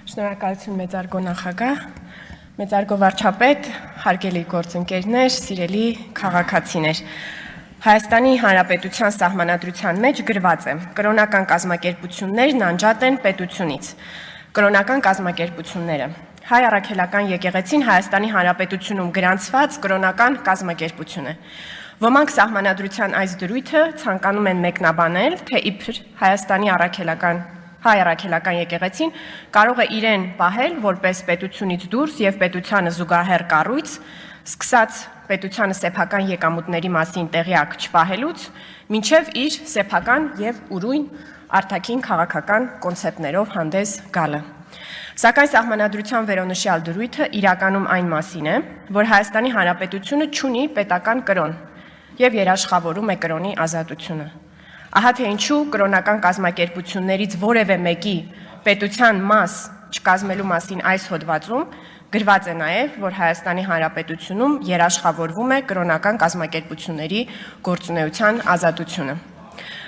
Շնորհակալություն մեծարգո նախագահ, մեծարգո վարչապետ, հարգելի գործընկերներ, սիրելի քաղաքացիներ։ Հայաստանի Հանրապետության Սահմանադրության մեջ գրված է. կրոնական կազմակերպություններն անջատ են պետությունից։ Կրոնական կազմակերպությունները Հայ առաքելական եկեղեցին Հայաստանի Հանրապետությունում գրանցված կրոնական կազմակերպություն է։ Ոմանք սահմանադրության այս դրույթը ցանկանում են մեկնաբանել, թե իբր Հայաստանի Հայ առաքելական եկեղեցին կարող է իրեն պահել որպես պետությունից դուրս եւ պետությանը զուգահեռ կառույց, սկսած պետությանը սեփական եկամուտների մասին տեղյակ չպահելուց, մինչև իր սեփական եւ ուրույն արտաքին քաղաքական կոնցեպտներով հանդես գալը։ Սակայն սահմանադրության վերոնշյալ դրույթը իրականում այն մասին է, որ Հայաստանի Հանրապետությունը չունի պետական կրոն եւ երաշխավորում է կրոնի ազատությունը։ Ահա թե ինչու կրոնական կազմակերպություններից որևէ մեկի պետության մաս չկազմելու մասին այս հոդվածում գրված է նաև, որ Հայաստանի Հանրապետությունում երաշխավորվում է կրոնական կազմակերպությունների գործունեության ազատությունը։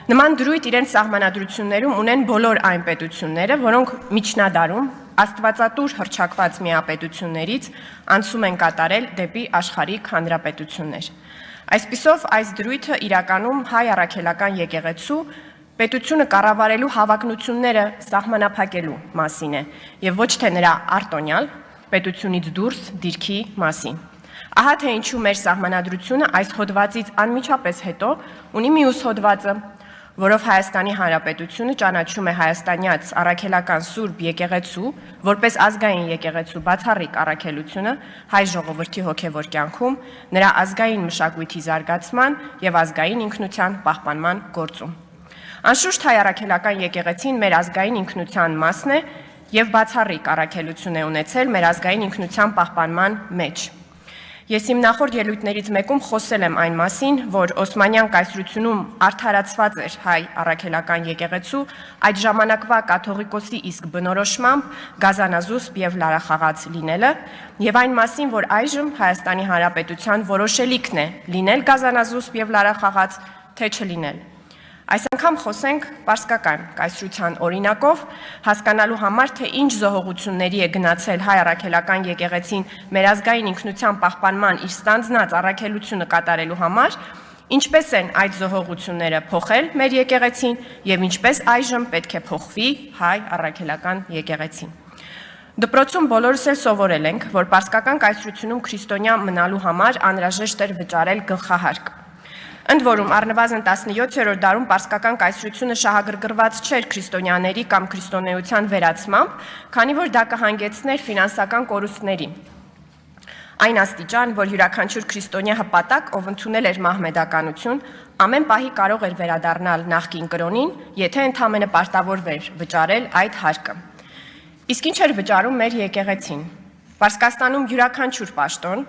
Նման դրույթ իրենց սահմանադրություններում ունեն բոլոր այն պետությունները, որոնք միջնադարում աստվածատուր հռչակված միապետություններից անցում են կատարել դեպի աշխարհիկ հանրապետություններ։ Այսպիսով, այս դրույթը իրականում Հայ առաքելական եկեղեցու պետությունը կառավարելու հավակնությունները սահմանափակելու մասին է եւ ոչ թե նրա արտոնյալ պետությունից դուրս դիրքի մասին։ Ահա թե ինչու մեր սահմանադրությունը այս հոդվածից անմիջապես հետո ունի մյուս հոդվածը, որով Հայաստանի Հանրապետությունը ճանաչում է հայաստանյաց առաքելական Սուրբ եկեղեցու որպես ազգային եկեղեցու բացառիկ առաքելությունը հայ ժողովրդի հոգևոր կյանքում, նրա ազգային մշակույթի զարգացման եւ ազգային ինքնության պահպանման գործում։ Անշուշտ հայ առաքելական եկեղեցին մեր ազգային ինքնության մասն է եւ բացառիկ առաքելություն է ունեցել մեր ազգային ինքնության պահպանման մեջ։ Ես իմ նախորդ ելույթներից մեկում խոսել եմ այն մասին, որ Օսմանյան կայսրությունում արդարացված էր հայ առաքելական եկեղեցու այդ ժամանակվա կաթողիկոսի իսկ բնորոշմամբ գազանազուսպ եւ լարախաղաց լինելը եւ այն մասին, որ այժմ Հայաստանի Հանրապետության որոշելիքն է լինել գազանազուսպ եւ լարախաղաց, թե չլինել։ Այս անգամ խոսենք պարսկական կայսրության օրինակով, հասկանալու համար, թե ինչ զոհողությունների է գնացել հայ առաքելական եկեղեցին մեր ազգային ինքնության պահպանման իր ստանձնած առաքելությունը կատարելու համար, ինչպես են այդ զոհողությունները փոխել մեր եկեղեցին եւ ինչպես այժմ պետք է փոխվի հայ առաքելական եկեղեցին։ Դպրոցում բոլորս էլ սովորել ենք, որ պարսկական կայսրությունում քրիստոնյա մնալու համար անհրաժեշտ էր վճարել գլխահարկ։ Ընդ որում առնվազն 17-րդ դարում պարսկական կայսրությունը շահագրգռված չէր քրիստոնյաների կամ քրիստոնեության վերացմամբ, քանի որ դա կհանգեցներ ֆինանսական կորուստների։ Այն աստիճան, որ յուրաքանչյուր քրիստոնյա հպատակ, ով ընդունել էր մահմեդականություն, ամեն պահի կարող էր վերադառնալ նախկին կրոնին, եթե ընդամենը պարտավորվեր վճարել այդ հարկը։ Իսկ ինչ էր վճարում մեր եկեղեցին։ Պարսկաստանում յուրաքանչյուր պաշտոն,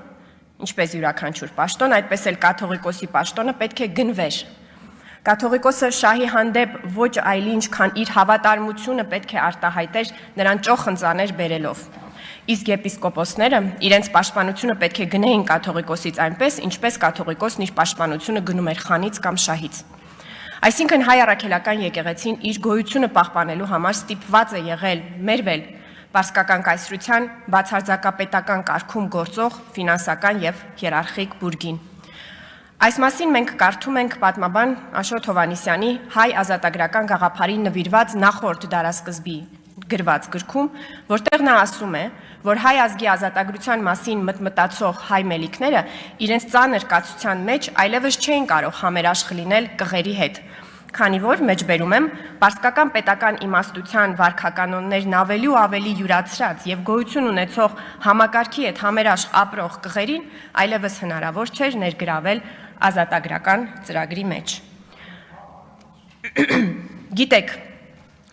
ինչպես յուրաքանչյուր պաշտոն, այդպես էլ կաթողիկոսի պաշտոնը պետք է գնվեր։ Կաթողիկոսը շահի հանդեպ ոչ այլ ինչ, քան իր հավատարմությունը պետք է արտահայտեր նրան ճոխ ընծաներ բերելով։ Իսկ եպիսկոպոսները իրենց պաշտպանությունը պետք է գնեին կաթողիկոսից այնպես, ինչպես կաթողիկոսն իր պաշտպանությունը գնում էր խանից կամ շահից։ Այսինքն հայ առաքելական եկեղեցին իր գոյությունը պահպանելու համար ստիպված է եղել մերվել պարսկական կայսրության բացարձակապետական կարգում գործող ֆինանսական եւ հիերարխիկ բուրգին։ Այս մասին մենք կարդում ենք պատմաբան Աշոտ Հովհաննիսյանի հայ ազատագրական գաղափարին նվիրված նախորդ դարասկզբի գրված գրքում, որտեղ նա ասում է, որ հայ ազգի ազատագրության մասին մտածող հայ մելիքները իրենց ծանր կացության մեջ այլևս չէին կարող համերաշխ լինել կղերի հետ, քանի որ մեջբերում եմ պարսկական պետական իմաստության վարքականոններն ավելի ու ավելի յուրացրած եւ գոյություն ունեցող համակարգի հետ համերաշխ ապրող կղերին այլևս հնարավոր չէր ներգրավել ազատագրական ծրագրի մեջ։ Գիտեք,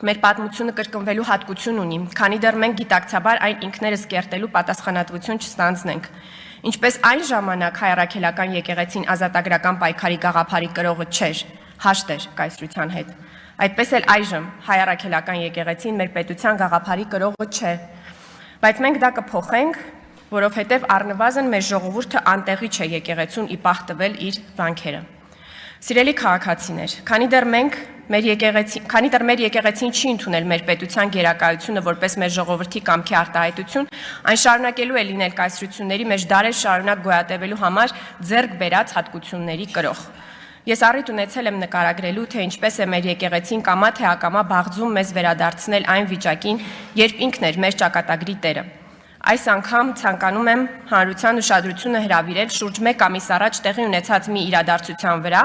մեր պատմությունը կրկնվելու հատկություն ունի, քանի դեռ մենք գիտակցաբար այն ինքներս կերտելու պատասխանատվություն չստանձնենք։ Ինչպես այն ժամանակ հայ առաքելական եկեղեցին ազատագրական պայքարի գաղափարի կրողը չէր, հաշտ էր կայսրության հետ։ Այդպես էլ այժմ հայ առաքելական եկեղեցին մեր պետության գաղափարի կրողը չէ։ Բայց մենք դա կփոխենք, որովհետև առնվազն մեր ժողովուրդը անտեղի չէ եկեղեցուն ի պահ տվել իր վանքերը։ Սիրելի քաղաքացիներ, քանի դեռ մենք քանի դեռ մեր եկեղեցին չի ընդունել մեր պետության գերակայությունը որպես մեր ժողովրդի կամքի արտահայտություն, այն շարունակելու է լինել կայսրությունների մեջ դարեր շարունակ գոյատևելու համար ձեռք բերած հատկությունների կրող։ Ես առիթ ունեցել եմ նկարագրելու, թե ինչպես է մեր եկեղեցին կամա թե ակամա բաղձում մեզ վերադարձնել այն վիճակին, երբ ինքն էր մեր ճակատագրի տերը։ Այս անգամ ցանկանում եմ հանրության ուշադրությունը հրավիրել շուրջ 1 ամիս առաջ տեղի ունեցած մի իրադարձության վրա,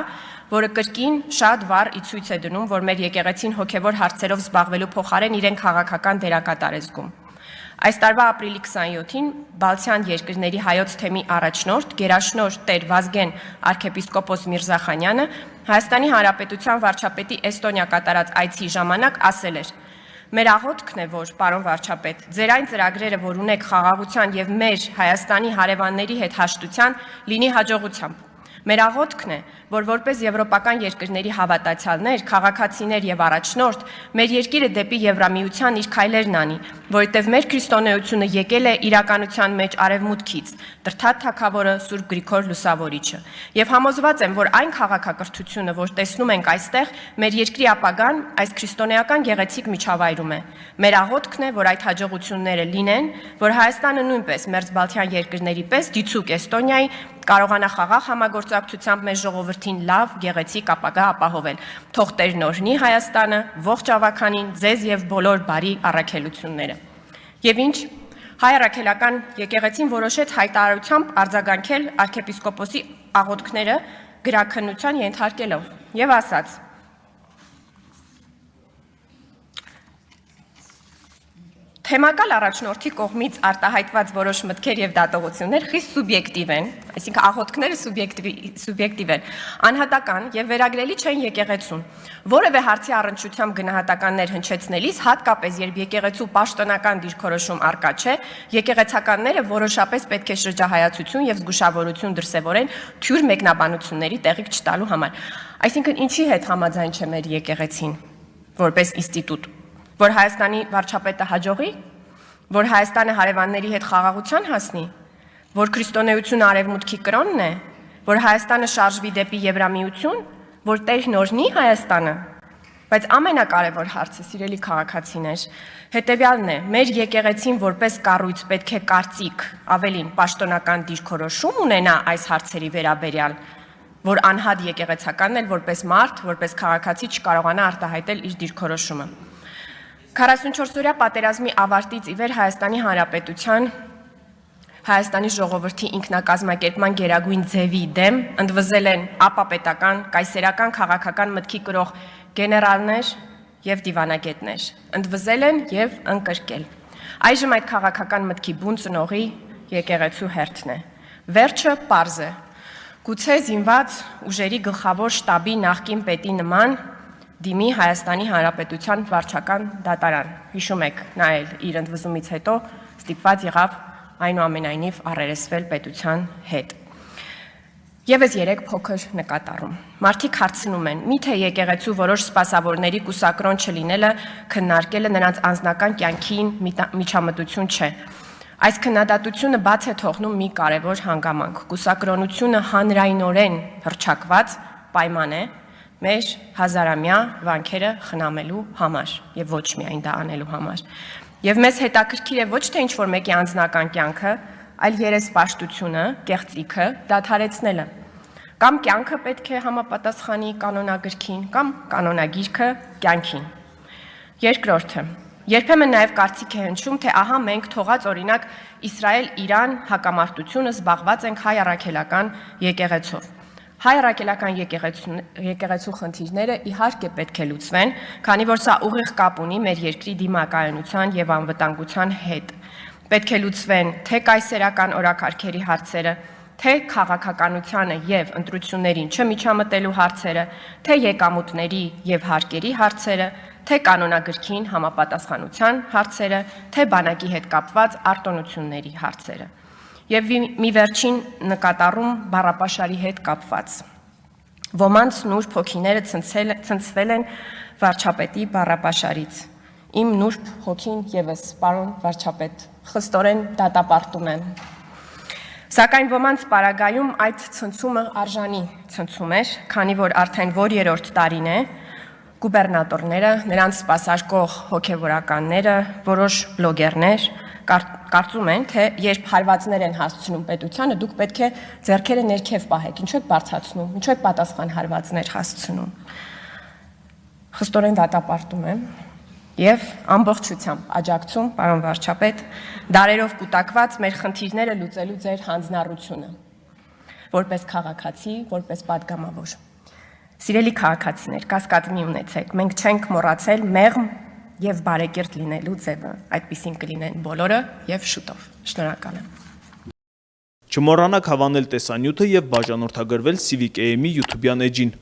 որը կրկին շատ վառ ի ցույց է դնում, որ մեր եկեղեցին հոգևոր հարցերով զբաղվելու փոխարեն իրեն քաղաքական դերակատար է զգում։ Այս տարվա ապրիլի 27-ին Բալթյան երկրների հայոց թեմի առաջնորդ, գերաշնորհ Տեր Վազգեն arczepiskopos Միրզախանյանը Հայաստանի Հանրապետության վարչապետի Էստոնիա կատարած այցի ժամանակ ասել էր. Մեր աղոթքն է, որ, պարոն վարչապետ, ձեր այն ծրագրերը, որ ունեք խաղաղության եւ մեր Հայաստանի հարևանների հետ հաշտության, լինի հաջողությամբ։ Մեր աղոթքն է, որ որպես եվրոպական երկրների հավատացյալներ, քաղաքացիներ եւ առաջնորդ, մեր երկիրը դեպի Եվրամիության իր քայլերն անի, որովհետեւ մեր քրիստոնեությունը եկել է իրականության մեջ արևմուտքից, Տրթատ թագավորը Սուրբ Գրիգոր Լուսավորիչը։ Եվ համոզված եմ, որ այն քաղաքակրթությունը, որ տեսնում ենք այստեղ, մեր երկրի ապագան այս քրիստոնեական գեղեցիկ միջավայրում է։ Մեր աղոթքն է, որ այդ հաջողությունները լինեն, որ Հայաստանը նույնպես մերձբալթյան երկրների պես դիցուկ Էստոնիայի կարողանա խաղաղ համագործակցությամբ մեր ժողովրդին լավ, գեղեցիկ ապագա ապահովել։ Թող Տերն օրհնի Հայաստանը, ողջ ավականին, ձեզ եւ բոլոր բարի առաքելությունները։ Եվ ինչ, հայ առաքելական եկեղեցին որոշեց հայտարարությամբ արձագանքել arczepiskoposի աղոթքները գրաքննության ենթարկելով եւ ասաց. Թեմակալ առաջնորդի կողմից արտահայտված որոշ մտքեր եւ դատողություններ խիստ սուբյեկտիվ են, այսինքն աղոթքները սուբյեկտիվ են, անհատական եւ վերագրելի չեն եկեղեցուն։ Որևէ հարցի առնչությամբ գնահատականներ հնչեցնելիս, հատկապես երբ եկեղեցու պաշտոնական դիրքորոշում առկա չէ, եկեղեցականները որոշապես պետք է շրջահայացություն եւ զգուշավորություն դրսեւորեն թյուր մեկնաբանությունների տեղիք չտալու համար։ Այսինքն ինչի հետ համաձայն չէ մեր եկեղեցին որպես ինստիտուտ, որ Հայաստանի վարչապետը հաջողի, որ Հայաստանը հարևանների հետ խաղաղության հասնի, որ քրիստոնեությունը արևմուտքի կրոնն է, որ Հայաստանը շարժվի դեպի Եվրամիություն, որ Տերն օրհնի Հայաստանը։ Բայց ամենակարևոր հարցը, սիրելի քաղաքացիներ, հետևյալն է. մեր եկեղեցին որպես կառույց պետք է կարծիք, ավելին պաշտոնական դիրքորոշում ունենա այս հարցերի վերաբերյալ, որ անհատ եկեղեցականն էլ որպես մարդ, որպես քաղաքացի չկարողանա արտահայտել իր դիրքորոշումը։ 44-օրյա պատերազմի ավարտից ի վեր Հայաստանի Հանրապետության Հայաստանի ժողովրդի ինքնակազմակերպման գերագույն ձևի դեմ ընդվզել են ապապետական, կայսերական քաղաքական մտքի կրող գեներալներ եւ դիվանագետներ, ընդվզել են եւ ընկրկել։ Այժմ այդ քաղաքական մտքի բուն ծնողի եկեղեցու հերթն է։ Վերջը պարզ է։ Գուցե զինված ուժերի գլխավոր շտաբի նախկին պետի նման դիմի Հայաստանի Հանրապետության վարչական դատարան։ Հիշում եք, նա էլ իր ընդվզումից հետո ստիպված եղավ այնուամենայնիվ առերեսվել պետության հետ։ Եվս 3 փոքր նկատառում։ Մարդիկ հարցնում են, միթե եկեղեցու որոշ սպասավորների կուսակրոն չլինելը քննարկելը նրանց անձնական կյանքին միջամտություն չէ։ Այս քննադատությունը բաց է թողնում մի կարևոր հանգամանք։ Կուսակրոնությունը հանրայնորեն հռչակված պայման է մեր հազարամյա վանքերը խնամելու համար եւ ոչ միայն դա անելու համար։ Եվ մեզ հետաքրքիր է ոչ թե ինչ-որ մեկի անձնական կյանքը, այլ երեսպաշտությունը, կեղծիքը դադարեցնելը։ Կամ կյանքը պետք է համապատասխանի կանոնագրքին, կամ կանոնագիրքը կյանքին։ Երկրորդը, երբեմն նաև կարծիք է հնչում, թե ահա մենք թողած օրինակ Իսրայել-Իրան հակամարտությունը զբաղված ենք հայ առաքելական եկեղեցով։ Հայ առաքելական եկեղեցու խնդիրները իհարկե պետք է լուծվեն, քանի որ սա ուղիղ կապ ունի մեր երկրի դիմակայունության եւ անվտանգության հետ։ Պետք է լուծվեն թե կայսերական օրակարգերի հարցերը, թե քաղաքականությանը եւ ընտրություններին չմիջամտելու հարցերը, թե եկամուտների եւ հարկերի հարցերը, թե կանոնագրքին համապատասխանության հարցերը, թե բանակի հետ կապված արտոնությունների հարցերը։ Եվ մի վերջին նկատառում բառապաշարի հետ կապված։ Ոմանց նուրբ հոգիները ցնցվել են վարչապետի բառապաշարից։ Իմ նուրբ հոգին եւս, պարոն վարչապետ, խստորեն դատապարտում եմ։ Սակայն ոմանց պարագայում այդ ցնցումը արժանի ցնցում էր, քանի որ արդեն որ երրորդ տարին է, գուբերնատորները, նրանց սպասարկող հոգևորականները, որոշ բլոգերներ կարծում են, թե երբ հարվածներ են հասցնում պետությանը, դուք պետք է ձեռքերը ներքև պահեք, ինչու եք բարձրացնում, ինչու եք պատասխան հարվածներ հասցնում։ Խստորեն դատապարտում եմ եւ ամբողջությամբ աջակցում, պարոն վարչապետ, դարերով կուտակված մեր խնդիրները լուծելու ձեր հանձնառությունը, որպես քաղաքացի, որպես падգամավոր։ Սիրելի քաղաքացիներ, կասկած մի ունեցեք, մենք չենք մոռացել մեղմ եւ բարեկիրթ լինելու ձևը, այդպիսին կլինեն բոլորը եւ շուտով։ Շնորհակալ եմ։ Չմոռանաք հավանել տեսանյութը եւ բաժանորդագրվել Civic AM-ի YouTube-յան էջին։